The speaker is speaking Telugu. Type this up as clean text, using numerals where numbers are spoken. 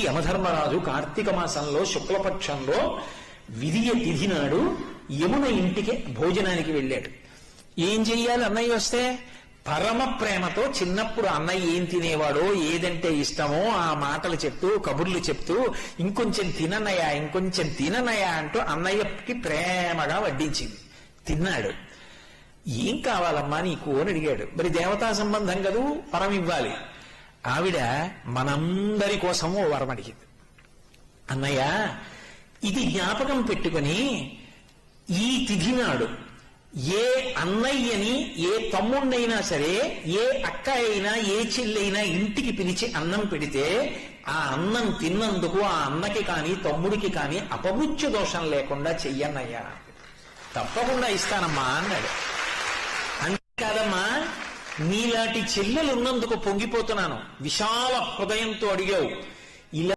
యమధర్మరాజు కార్తీక మాసంలో శుక్లపక్షంలో విధియ తిథి నాడు యమున ఇంటికి భోజనానికి వెళ్ళాడు. ఏం చెయ్యాలి అన్నయ్య వస్తే? పరమ ప్రేమతో చిన్నప్పుడు అన్నయ్య ఏం తినేవాడో, ఏదంటే ఇష్టమో ఆ మాటలు చెప్తూ, కబుర్లు చెప్తూ, ఇంకొంచెం తిననయ్యా, ఇంకొంచెం తిననయ్యా అంటూ అన్నయ్యకి ప్రేమగా వడ్డించింది. తిన్నాడు. ఏం కావాలమ్మా నీకు అని అడిగాడు. మరి దేవతా సంబంధం కదూ, వరం ఇవ్వాలి. ఆవిడ మనందరి కోసము వరం అడిగింది. అన్నయ్య, ఇది జ్ఞాపకం పెట్టుకుని ఈ తిథి నాడు ఏ అన్నయ్యని, ఏ తమ్ముణ్ణైనా సరే, ఏ అక్క అయినా, ఏ చెల్లైనా ఇంటికి పిలిచి అన్నం పెడితే ఆ అన్నం తిన్నందుకు ఆ అన్నకి కాని తమ్ముడికి కాని అపమృత్యు దోషం లేకుండా చెయ్యన్నయ్యా. తప్పకుండా ఇస్తానమ్మా అన్నాడు. అంతేకాదమ్మా, నీలాంటి చెల్లెలు ఉన్నందుకు పొంగిపోతున్నాను. విశాల హృదయంతో అడిగావు.